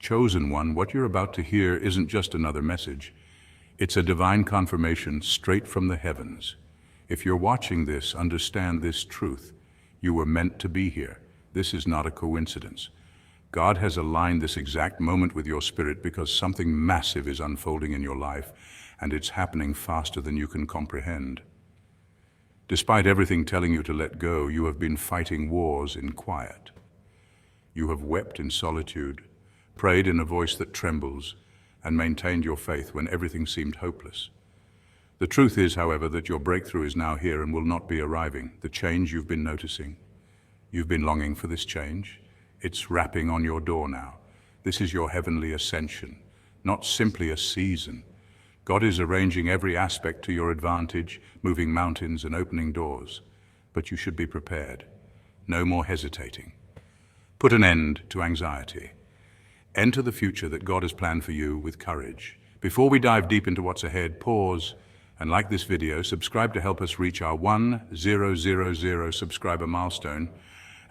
Chosen one, what you're about to hear isn't just another message. It's a divine confirmation straight from the heavens. If you're watching this, understand this truth. You were meant to be here. This is not a coincidence. God has aligned this exact moment with your spirit because something massive is unfolding in your life, and it's happening faster than you can comprehend. Despite everything telling you to let go, you have been fighting wars in quiet. You have wept in solitude, prayed in a voice that trembles, and maintained your faith when everything seemed hopeless. The truth is, however, that your breakthrough is now here and will not be arriving. The change you've been noticing. You've been longing for this change. It's rapping on your door now. This is your heavenly ascension, not simply a season. God is arranging every aspect to your advantage, moving mountains and opening doors. But you should be prepared. No more hesitating. Put an end to anxiety. Enter the future that God has planned for you with courage. Before we dive deep into what's ahead, pause and like this video, subscribe to help us reach our 1000 subscriber milestone,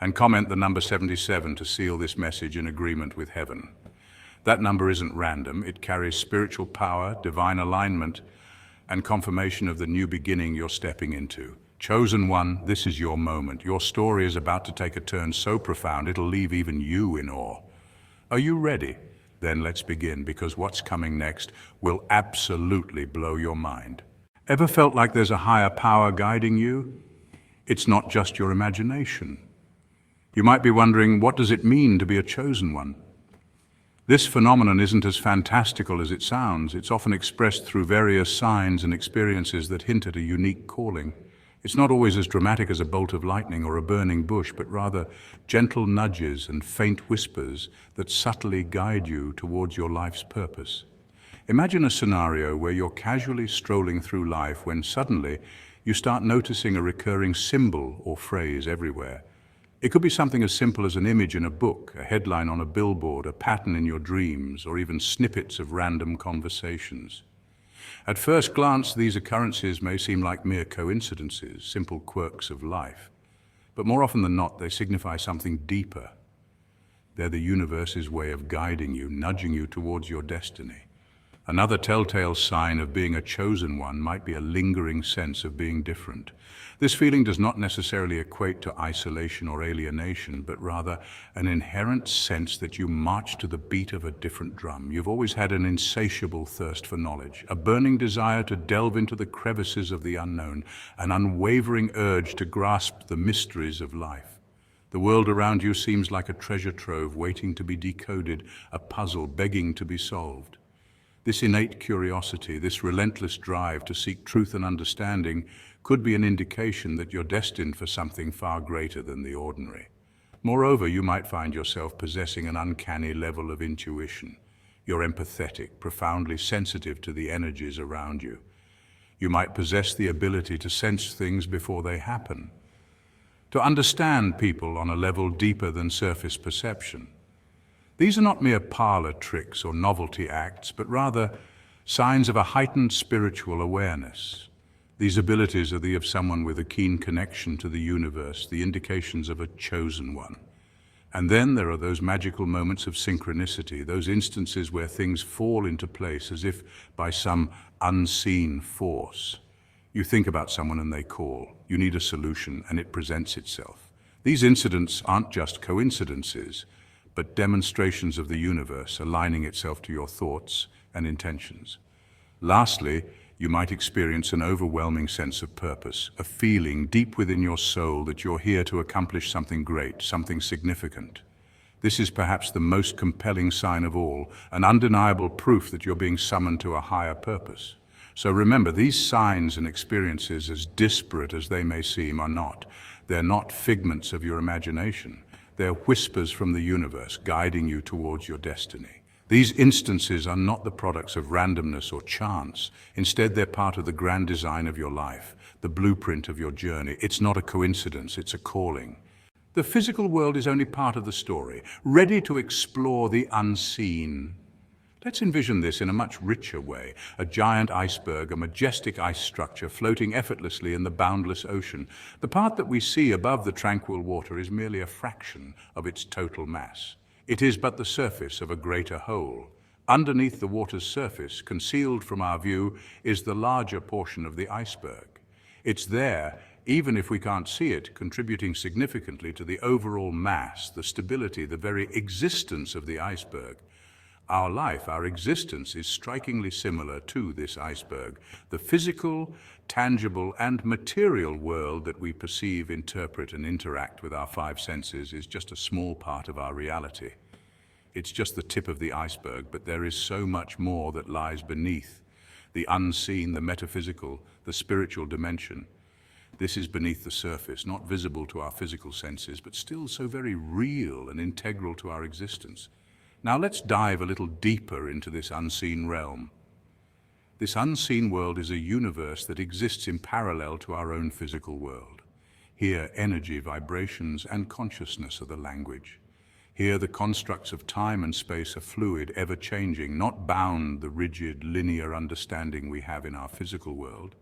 and comment the number 77 to seal this message in agreement with heaven. That number isn't random. It carries spiritual power, divine alignment, and confirmation of the new beginning you're stepping into. Chosen one, this is your moment. Your story is about to take a turn so profound it'll leave even you in awe. Are you ready? Then let's begin, because what's coming next will absolutely blow your mind. Ever felt like there's a higher power guiding you? It's not just your imagination. You might be wondering, what does it mean to be a chosen one? This phenomenon isn't as fantastical as it sounds. It's often expressed through various signs and experiences that hint at a unique calling. It's not always as dramatic as a bolt of lightning or a burning bush, but rather gentle nudges and faint whispers that subtly guide you towards your life's purpose. Imagine a scenario where you're casually strolling through life when suddenly you start noticing a recurring symbol or phrase everywhere. It could be something as simple as an image in a book, a headline on a billboard, a pattern in your dreams, or even snippets of random conversations. At first glance, these occurrences may seem like mere coincidences, simple quirks of life. But more often than not, they signify something deeper. They're the universe's way of guiding you, nudging you towards your destiny. Another telltale sign of being a chosen one might be a lingering sense of being different. This feeling does not necessarily equate to isolation or alienation, but rather an inherent sense that you march to the beat of a different drum. You've always had an insatiable thirst for knowledge, a burning desire to delve into the crevices of the unknown, an unwavering urge to grasp the mysteries of life. The world around you seems like a treasure trove waiting to be decoded, a puzzle begging to be solved. This innate curiosity, this relentless drive to seek truth and understanding could be an indication that you're destined for something far greater than the ordinary. Moreover, you might find yourself possessing an uncanny level of intuition. You're empathetic, profoundly sensitive to the energies around you. You might possess the ability to sense things before they happen, to understand people on a level deeper than surface perception. These are not mere parlor tricks or novelty acts, but rather signs of a heightened spiritual awareness. These abilities are the of someone with a keen connection to the universe, the indications of a chosen one. And then there are those magical moments of synchronicity, those instances where things fall into place as if by some unseen force. You think about someone and they call. You need a solution and it presents itself. These incidents aren't just coincidences, but demonstrations of the universe aligning itself to your thoughts and intentions. Lastly, you might experience an overwhelming sense of purpose, a feeling deep within your soul that you're here to accomplish something great, something significant. This is perhaps the most compelling sign of all, an undeniable proof that you're being summoned to a higher purpose. So remember, these signs and experiences, as disparate as they may seem, are not. They're not figments of your imagination. They're whispers from the universe guiding you towards your destiny. These instances are not the products of randomness or chance. Instead, they're part of the grand design of your life, the blueprint of your journey. It's not a coincidence, it's a calling. The physical world is only part of the story, ready to explore the unseen. Let's envision this in a much richer way. A giant iceberg, a majestic ice structure floating effortlessly in the boundless ocean. The part that we see above the tranquil water is merely a fraction of its total mass. It is but the surface of a greater whole. Underneath the water's surface, concealed from our view, is the larger portion of the iceberg. It's there, even if we can't see it, contributing significantly to the overall mass, the stability, the very existence of the iceberg. Our life, our existence, is strikingly similar to this iceberg. The physical, tangible, and material world that we perceive, interpret, and interact with our five senses is just a small part of our reality. It's just the tip of the iceberg, but there is so much more that lies beneath. The unseen, the metaphysical, the spiritual dimension. This is beneath the surface, not visible to our physical senses, but still so very real and integral to our existence. Now let's dive a little deeper into this unseen realm. This unseen world is a universe that exists in parallel to our own physical world. Here, energy, vibrations, and consciousness are the language. Here, the constructs of time and space are fluid, ever-changing, not bound the rigid, linear understanding we have in our physical world.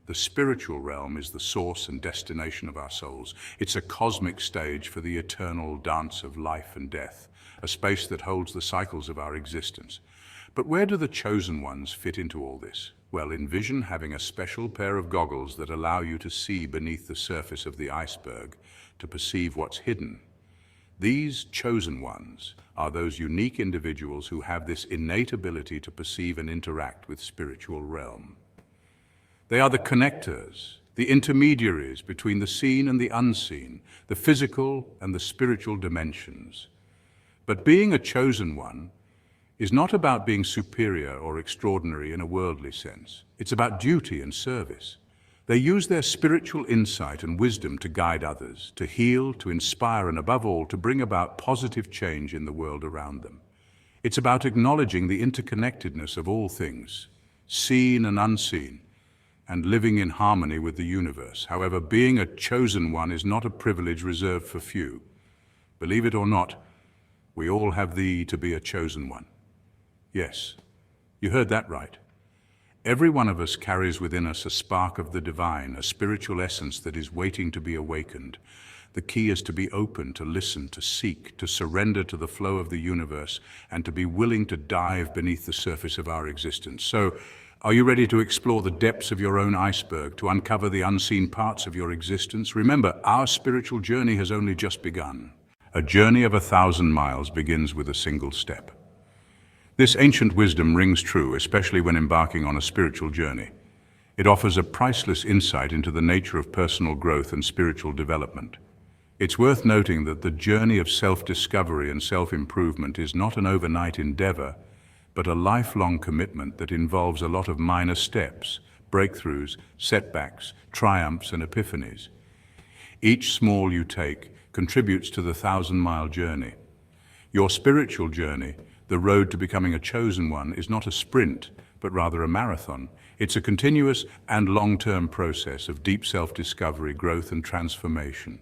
The spiritual realm is the source and destination of our souls. It's a cosmic stage for the eternal dance of life and death, a space that holds the cycles of our existence. But where do the chosen ones fit into all this? Well, envision having a special pair of goggles that allow you to see beneath the surface of the iceberg, to perceive what's hidden. These chosen ones are those unique individuals who have this innate ability to perceive and interact with spiritual realm. They are the connectors, the intermediaries between the seen and the unseen, the physical and the spiritual dimensions. But being a chosen one is not about being superior or extraordinary in a worldly sense. It's about duty and service. They use their spiritual insight and wisdom to guide others, to heal, to inspire, and above all, to bring about positive change in the world around them. It's about acknowledging the interconnectedness of all things, seen and unseen, and living in harmony with the universe. However, being a chosen one is not a privilege reserved for few. Believe it or not, we all have to be a chosen one. Yes, you heard that right. Every one of us carries within us a spark of the divine, a spiritual essence that is waiting to be awakened. The key is to be open, to listen, to seek, to surrender to the flow of the universe, and to be willing to dive beneath the surface of our existence. So, are you ready to explore the depths of your own iceberg, to uncover the unseen parts of your existence? Remember, our spiritual journey has only just begun. A journey of 1,000 miles begins with a single step. This ancient wisdom rings true, especially when embarking on a spiritual journey. It offers a priceless insight into the nature of personal growth and spiritual development. It's worth noting that the journey of self-discovery and self-improvement is not an overnight endeavor, but a lifelong commitment that involves a lot of minor steps, breakthroughs, setbacks, triumphs, and epiphanies. Each small you take contributes to the 1,000-mile journey. Your spiritual journey, the road to becoming a chosen one, is not a sprint, but rather a marathon. It's a continuous and long-term process of deep self-discovery, growth, and transformation.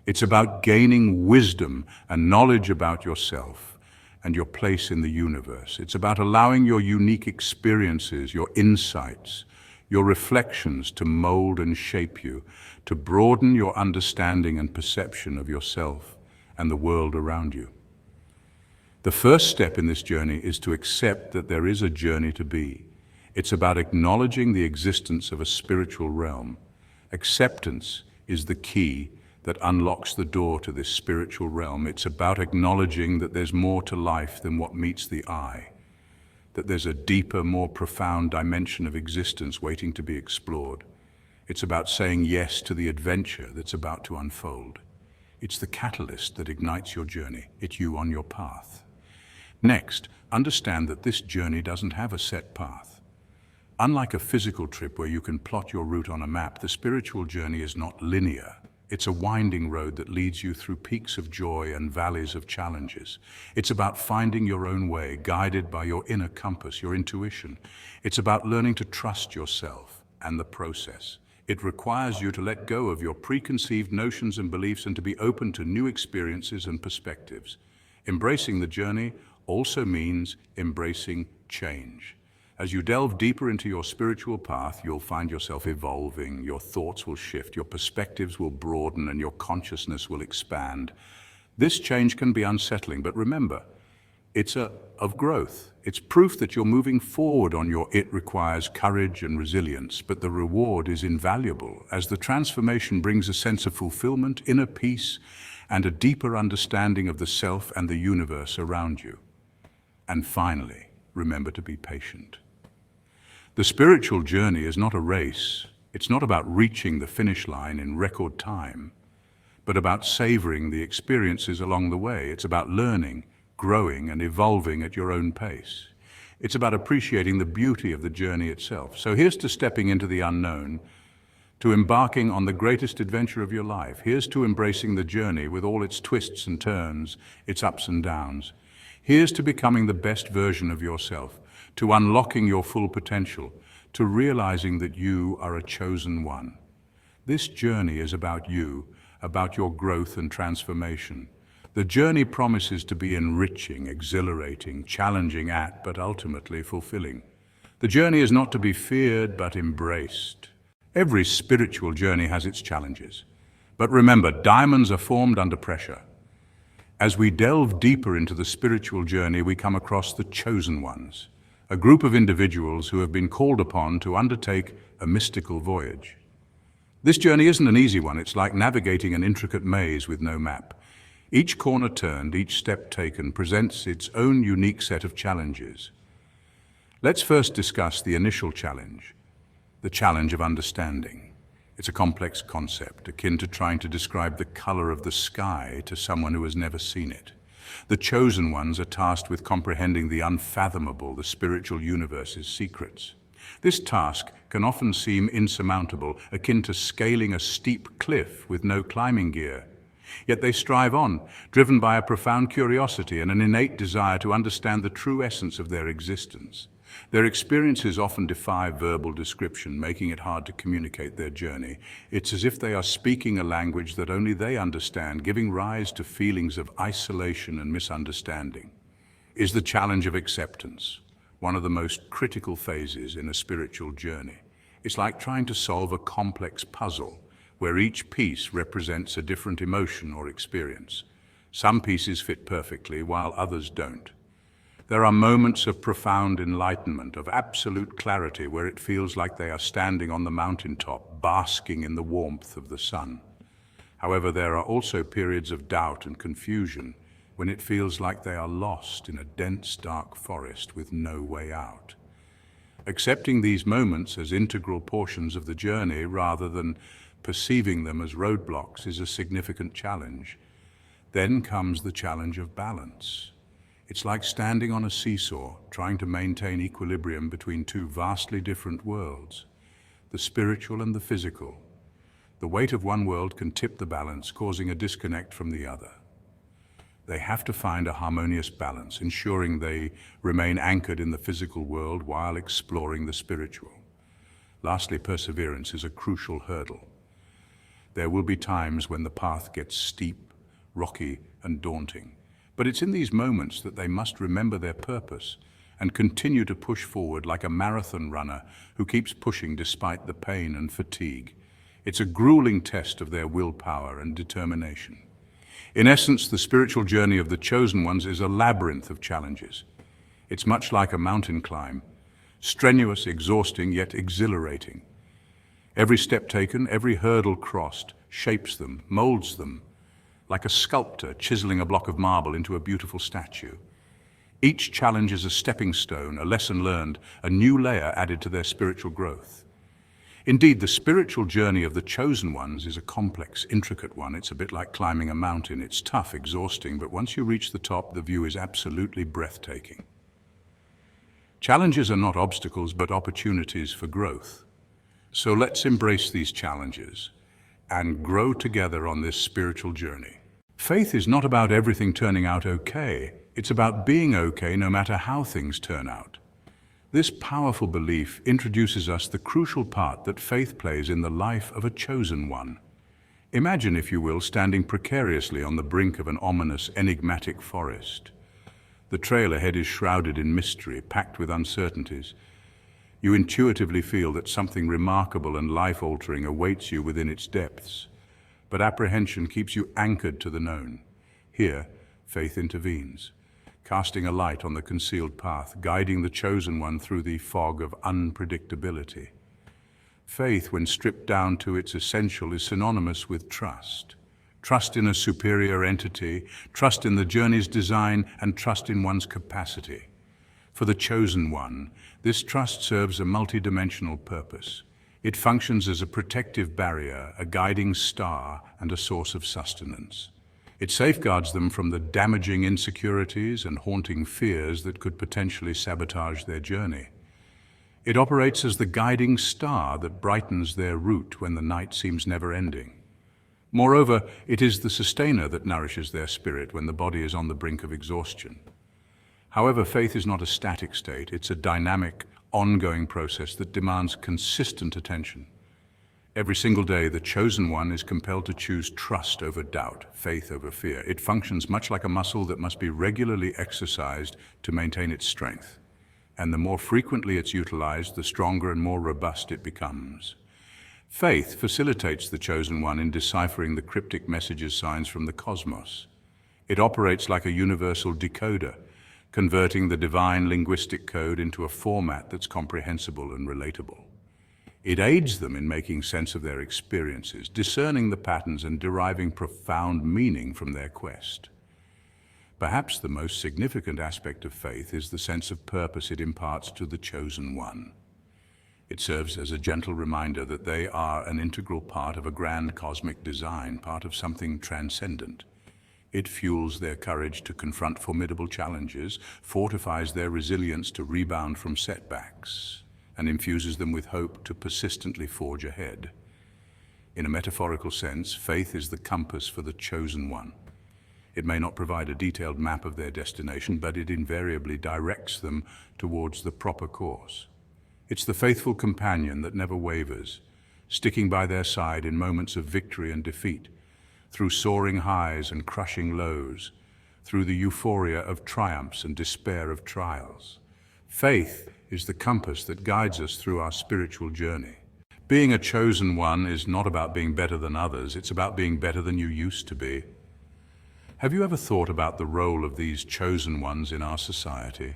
It's about gaining wisdom and knowledge about yourself and your place in the universe. It's about allowing your unique experiences, your insights, your reflections to mold and shape you, to broaden your understanding and perception of yourself and the world around you. The first step in this journey is to accept that there is a journey to be. It's about acknowledging the existence of a spiritual realm. Acceptance is the key that unlocks the door to this spiritual realm. It's about acknowledging that there's more to life than what meets the eye, that there's a deeper, more profound dimension of existence waiting to be explored. It's about saying yes to the adventure that's about to unfold. It's the catalyst that ignites your journey. It's you on your path. Next, understand that this journey doesn't have a set path. Unlike a physical trip where you can plot your route on a map, the spiritual journey is not linear. It's a winding road that leads you through peaks of joy and valleys of challenges. It's about finding your own way, guided by your inner compass, your intuition. It's about learning to trust yourself and the process. It requires you to let go of your preconceived notions and beliefs and to be open to new experiences and perspectives. Embracing the journey also means embracing change. As you delve deeper into your spiritual path, you'll find yourself evolving, your thoughts will shift, your perspectives will broaden, and your consciousness will expand. This change can be unsettling, but remember, it's of growth. It's proof that you're moving forward on your it requires courage and resilience, but the reward is invaluable as the transformation brings a sense of fulfillment, inner peace, and a deeper understanding of the self and the universe around you. And finally, remember to be patient. The spiritual journey is not a race. It's not about reaching the finish line in record time, but about savoring the experiences along the way. It's about learning, growing, and evolving at your own pace. It's about appreciating the beauty of the journey itself. So here's to stepping into the unknown, to embarking on the greatest adventure of your life. Here's to embracing the journey with all its twists and turns, its ups and downs. Here's to becoming the best version of yourself, to unlocking your full potential, to realizing that you are a chosen one. This journey is about you, about your growth and transformation. The journey promises to be enriching, exhilarating, challenging but ultimately fulfilling. The journey is not to be feared, but embraced. Every spiritual journey has its challenges. But remember, diamonds are formed under pressure. As we delve deeper into the spiritual journey, we come across the chosen ones, a group of individuals who have been called upon to undertake a mystical voyage. This journey isn't an easy one. It's like navigating an intricate maze with no map. Each corner turned, each step taken, presents its own unique set of challenges. Let's first discuss the initial challenge, the challenge of understanding. It's a complex concept, akin to trying to describe the color of the sky to someone who has never seen it. The chosen ones are tasked with comprehending the unfathomable, the spiritual universe's secrets. This task can often seem insurmountable, akin to scaling a steep cliff with no climbing gear. Yet they strive on, driven by a profound curiosity and an innate desire to understand the true essence of their existence. Their experiences often defy verbal description, making it hard to communicate their journey. It's as if they are speaking a language that only they understand, giving rise to feelings of isolation and misunderstanding. Is the challenge of acceptance, one of the most critical phases in a spiritual journey. It's like trying to solve a complex puzzle, where each piece represents a different emotion or experience. Some pieces fit perfectly, while others don't. There are moments of profound enlightenment, of absolute clarity, where it feels like they are standing on the mountaintop, basking in the warmth of the sun. However, there are also periods of doubt and confusion, when it feels like they are lost in a dense, dark forest with no way out. Accepting these moments as integral portions of the journey rather than perceiving them as roadblocks is a significant challenge. Then comes the challenge of balance. It's like standing on a seesaw, trying to maintain equilibrium between two vastly different worlds, the spiritual and the physical. The weight of one world can tip the balance, causing a disconnect from the other. They have to find a harmonious balance, ensuring they remain anchored in the physical world while exploring the spiritual. Lastly, perseverance is a crucial hurdle. There will be times when the path gets steep, rocky, and daunting. But it's in these moments that they must remember their purpose and continue to push forward like a marathon runner who keeps pushing despite the pain and fatigue. It's a grueling test of their willpower and determination. In essence, the spiritual journey of the chosen ones is a labyrinth of challenges. It's much like a mountain climb, strenuous, exhausting, yet exhilarating. Every step taken, every hurdle crossed, shapes them, molds them, like a sculptor chiseling a block of marble into a beautiful statue. Each challenge is a stepping stone, a lesson learned, a new layer added to their spiritual growth. Indeed, the spiritual journey of the chosen ones is a complex, intricate one. It's a bit like climbing a mountain. It's tough, exhausting, but once you reach the top, the view is absolutely breathtaking. Challenges are not obstacles, but opportunities for growth. So let's embrace these challenges and grow together on this spiritual journey. Faith is not about everything turning out okay. It's about being okay no matter how things turn out. This powerful belief introduces us the crucial part that faith plays in the life of a chosen one. Imagine, if you will, standing precariously on the brink of an ominous, enigmatic forest. The trail ahead is shrouded in mystery, packed with uncertainties. You intuitively feel that something remarkable and life-altering awaits you within its depths, but apprehension keeps you anchored to the known. Here, faith intervenes, casting a light on the concealed path, guiding the chosen one through the fog of unpredictability. Faith, when stripped down to its essential, is synonymous with trust. Trust in a superior entity, trust in the journey's design, and trust in one's capacity. For the chosen one, this trust serves a multidimensional purpose. It functions as a protective barrier, a guiding star, and a source of sustenance. It safeguards them from the damaging insecurities and haunting fears that could potentially sabotage their journey. It operates as the guiding star that brightens their route when the night seems never-ending. Moreover, it is the sustainer that nourishes their spirit when the body is on the brink of exhaustion. However, faith is not a static state. It's a dynamic, ongoing process that demands consistent attention. Every single day, the chosen one is compelled to choose trust over doubt, faith over fear. It functions much like a muscle that must be regularly exercised to maintain its strength. And the more frequently it's utilized, the stronger and more robust it becomes. Faith facilitates the chosen one in deciphering the cryptic messages, signs from the cosmos. It operates like a universal decoder, converting the divine linguistic code into a format that's comprehensible and relatable. It aids them in making sense of their experiences, discerning the patterns and deriving profound meaning from their quest. Perhaps the most significant aspect of faith is the sense of purpose it imparts to the chosen one. It serves as a gentle reminder that they are an integral part of a grand cosmic design, part of something transcendent. It fuels their courage to confront formidable challenges, fortifies their resilience to rebound from setbacks, and infuses them with hope to persistently forge ahead. In a metaphorical sense, faith is the compass for the chosen one. It may not provide a detailed map of their destination, but it invariably directs them towards the proper course. It's the faithful companion that never wavers, sticking by their side in moments of victory and defeat, through soaring highs and crushing lows, through the euphoria of triumphs and despair of trials. Faith is the compass that guides us through our spiritual journey. Being a chosen one is not about being better than others, it's about being better than you used to be. Have you ever thought about the role of these chosen ones in our society?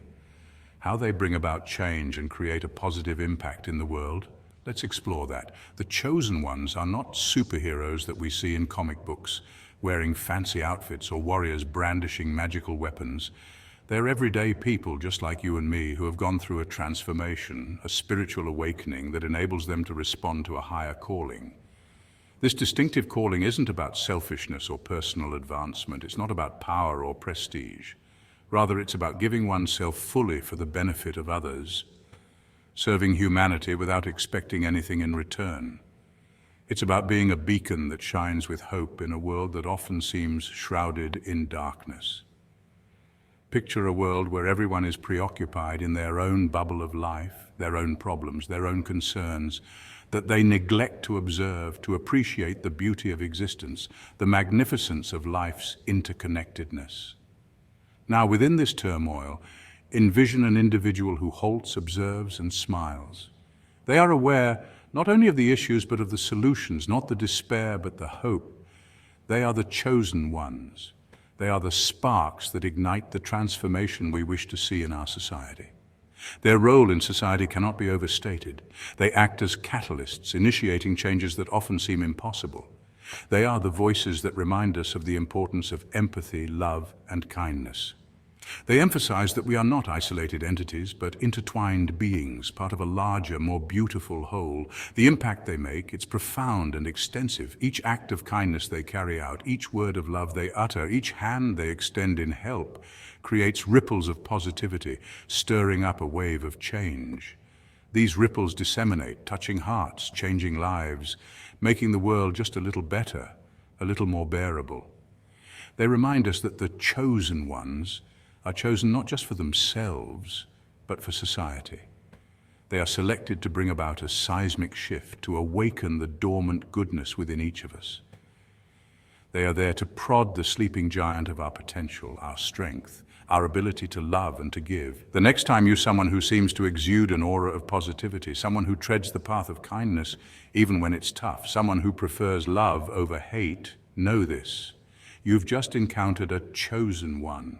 How they bring about change and create a positive impact in the world? Let's explore that. The chosen ones are not superheroes that we see in comic books, wearing fancy outfits or warriors brandishing magical weapons. They're everyday people just like you and me who have gone through a transformation, a spiritual awakening that enables them to respond to a higher calling. This distinctive calling isn't about selfishness or personal advancement. It's not about power or prestige. Rather, it's about giving oneself fully for the benefit of others, serving humanity without expecting anything in return. It's about being a beacon that shines with hope in a world that often seems shrouded in darkness. Picture a world where everyone is preoccupied in their own bubble of life, their own problems, their own concerns, that they neglect to observe, to appreciate the beauty of existence, the magnificence of life's interconnectedness. Now, within this turmoil, envision an individual who halts, observes, and smiles. They are aware not only of the issues, but of the solutions, not the despair, but the hope. They are the chosen ones. They are the sparks that ignite the transformation we wish to see in our society. Their role in society cannot be overstated. They act as catalysts, initiating changes that often seem impossible. They are the voices that remind us of the importance of empathy, love, and kindness. They emphasize that we are not isolated entities, but intertwined beings, part of a larger, more beautiful whole. The impact they make, it's profound and extensive. Each act of kindness they carry out, each word of love they utter, each hand they extend in help, creates ripples of positivity, stirring up a wave of change. These ripples disseminate, touching hearts, changing lives, making the world just a little better, a little more bearable. They remind us that the chosen ones are chosen not just for themselves, but for society. They are selected to bring about a seismic shift, to awaken the dormant goodness within each of us. They are there to prod the sleeping giant of our potential, our strength, our ability to love and to give. The next time you see someone who seems to exude an aura of positivity, someone who treads the path of kindness even when it's tough, someone who prefers love over hate, know this. You've just encountered a chosen one.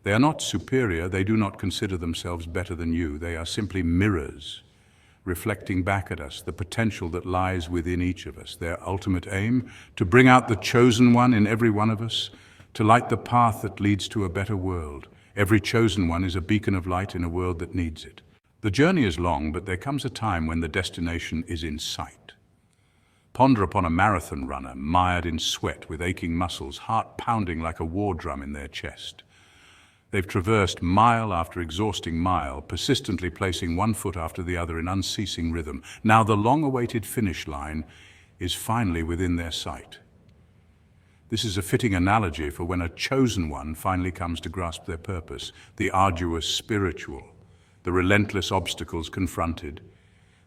They are not superior, they do not consider themselves better than you. They are simply mirrors, reflecting back at us the potential that lies within each of us. Their ultimate aim, to bring out the chosen one in every one of us, to light the path that leads to a better world. Every chosen one is a beacon of light in a world that needs it. The journey is long, but there comes a time when the destination is in sight. Ponder upon a marathon runner, mired in sweat, with aching muscles, heart pounding like a war drum in their chest. They've traversed mile after exhausting mile, persistently placing one foot after the other in unceasing rhythm. Now the long-awaited finish line is finally within their sight. This is a fitting analogy for when a chosen one finally comes to grasp their purpose, the arduous spiritual, the relentless obstacles confronted,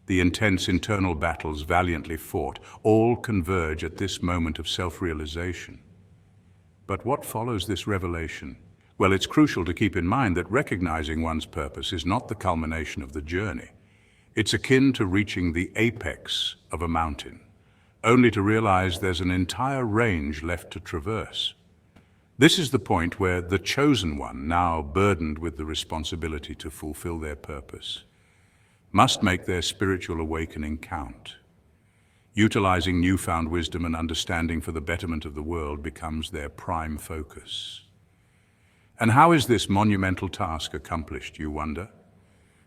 the intense internal battles valiantly fought, all converge at this moment of self-realization. But what follows this revelation? Well, it's crucial to keep in mind that recognizing one's purpose is not the culmination of the journey. It's akin to reaching the apex of a mountain, only to realize there's an entire range left to traverse. This is the point where the chosen one, now burdened with the responsibility to fulfill their purpose, must make their spiritual awakening count. Utilizing newfound wisdom and understanding for the betterment of the world becomes their prime focus. And how is this monumental task accomplished, you wonder?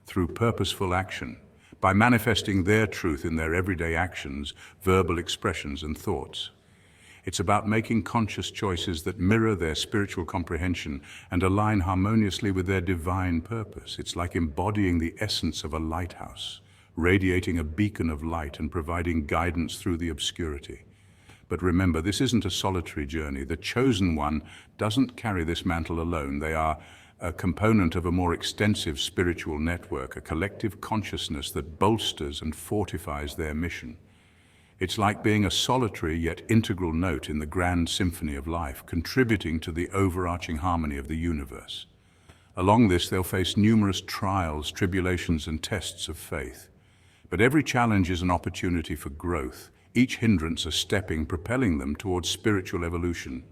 Through purposeful action, by manifesting their truth in their everyday actions, verbal expressions, and thoughts. It's about making conscious choices that mirror their spiritual comprehension and align harmoniously with their divine purpose. It's like embodying the essence of a lighthouse, radiating a beacon of light and providing guidance through the obscurity. But remember, this isn't a solitary journey. The chosen one doesn't carry this mantle alone. They are a component of a more extensive spiritual network, a collective consciousness that bolsters and fortifies their mission. It's like being a solitary yet integral note in the grand symphony of life, contributing to the overarching harmony of the universe. Along this, they'll face numerous trials, tribulations, and tests of faith. But every challenge is an opportunity for growth, each hindrance a stepping, propelling them towards spiritual evolution.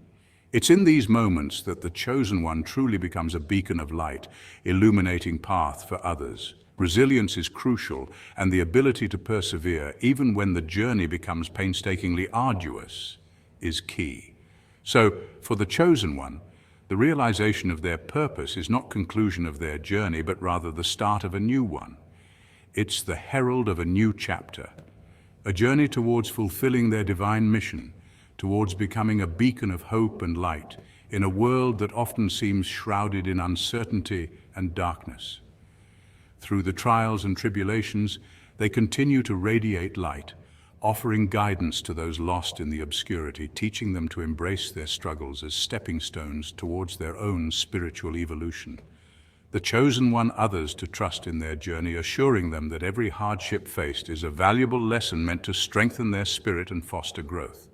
It's in these moments that the chosen one truly becomes a beacon of light, illuminating path for others. Resilience is crucial, and the ability to persevere, even when the journey becomes painstakingly arduous, is key. So, for the chosen one, the realization of their purpose is not conclusion of their journey, but rather the start of a new one. It's the herald of a new chapter, a journey towards fulfilling their divine mission, towards becoming a beacon of hope and light in a world that often seems shrouded in uncertainty and darkness. Through the trials and tribulations, they continue to radiate light, offering guidance to those lost in the obscurity, teaching them to embrace their struggles as stepping stones towards their own spiritual evolution. The chosen one others to trust in their journey, assuring them that every hardship faced is a valuable lesson meant to strengthen their spirit and foster growth.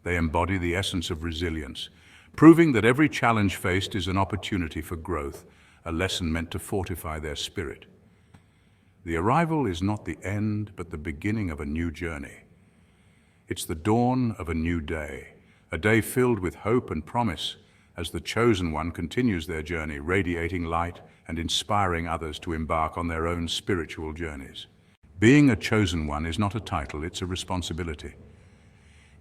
They embody the essence of resilience, proving that every challenge faced is an opportunity for growth, a lesson meant to fortify their spirit. The arrival is not the end, but the beginning of a new journey. It's the dawn of a new day, a day filled with hope and promise, as the chosen one continues their journey, radiating light and inspiring others to embark on their own spiritual journeys. Being a chosen one is not a title, it's a responsibility.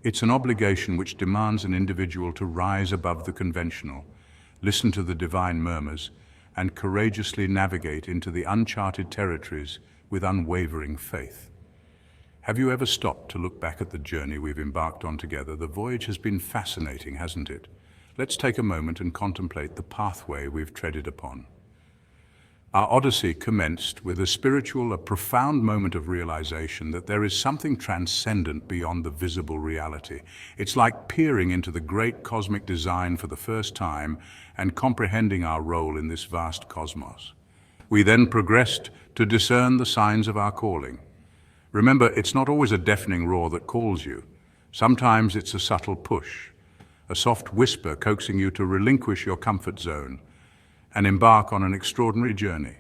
It's an obligation which demands an individual to rise above the conventional, listen to the divine murmurs, and courageously navigate into the uncharted territories with unwavering faith. Have you ever stopped to look back at the journey we've embarked on together? The voyage has been fascinating, hasn't it? Let's take a moment and contemplate the pathway we've treaded upon. Our odyssey commenced with a profound moment of realization that there is something transcendent beyond the visible reality. It's like peering into the great cosmic design for the first time and comprehending our role in this vast cosmos. We then progressed to discern the signs of our calling. Remember, it's not always a deafening roar that calls you. Sometimes it's a subtle push, a soft whisper coaxing you to relinquish your comfort zone and embark on an extraordinary journey.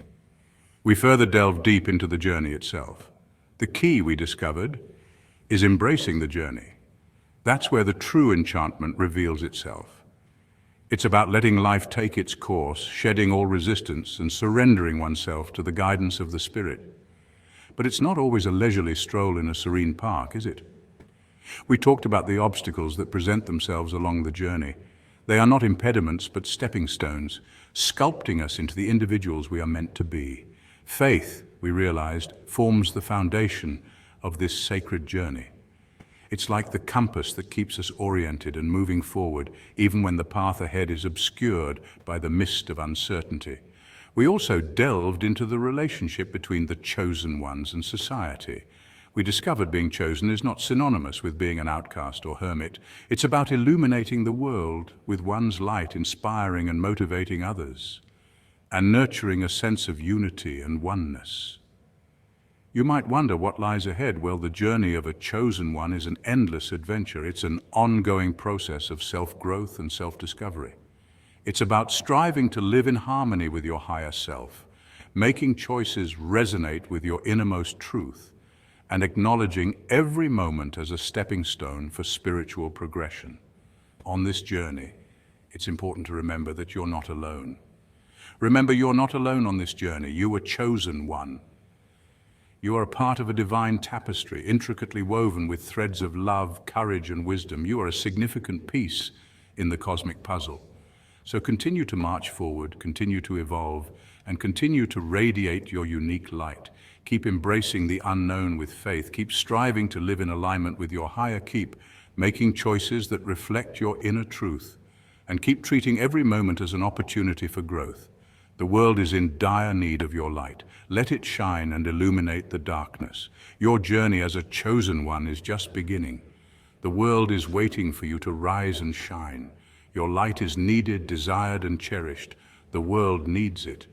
We further delved deep into the journey itself. The key, we discovered, is embracing the journey. That's where the true enchantment reveals itself. It's about letting life take its course, shedding all resistance and surrendering oneself to the guidance of the Spirit. But it's not always a leisurely stroll in a serene park, is it? We talked about the obstacles that present themselves along the journey. They are not impediments, but stepping stones, sculpting us into the individuals we are meant to be. Faith, we realized, forms the foundation of this sacred journey. It's like the compass that keeps us oriented and moving forward, even when the path ahead is obscured by the mist of uncertainty. We also delved into the relationship between the chosen ones and society. We discovered being chosen is not synonymous with being an outcast or hermit. It's about illuminating the world with one's light, inspiring and motivating others, and nurturing a sense of unity and oneness. You might wonder what lies ahead. Well, the journey of a chosen one is an endless adventure. It's an ongoing process of self-growth and self-discovery. It's about striving to live in harmony with your higher self, making choices resonate with your innermost truth, and acknowledging every moment as a stepping stone for spiritual progression. On this journey, it's important to remember that you're not alone. Remember, you're not alone on this journey. You were chosen one. You are a part of a divine tapestry, intricately woven with threads of love, courage, and wisdom. You are a significant piece in the cosmic puzzle. So continue to march forward, continue to evolve, and continue to radiate your unique light. Keep embracing the unknown with faith. Keep striving to live in alignment with your higher. Keep making choices that reflect your inner truth. And keep treating every moment as an opportunity for growth. The world is in dire need of your light. Let it shine and illuminate the darkness. Your journey as a chosen one is just beginning. The world is waiting for you to rise and shine. Your light is needed, desired, and cherished. The world needs it.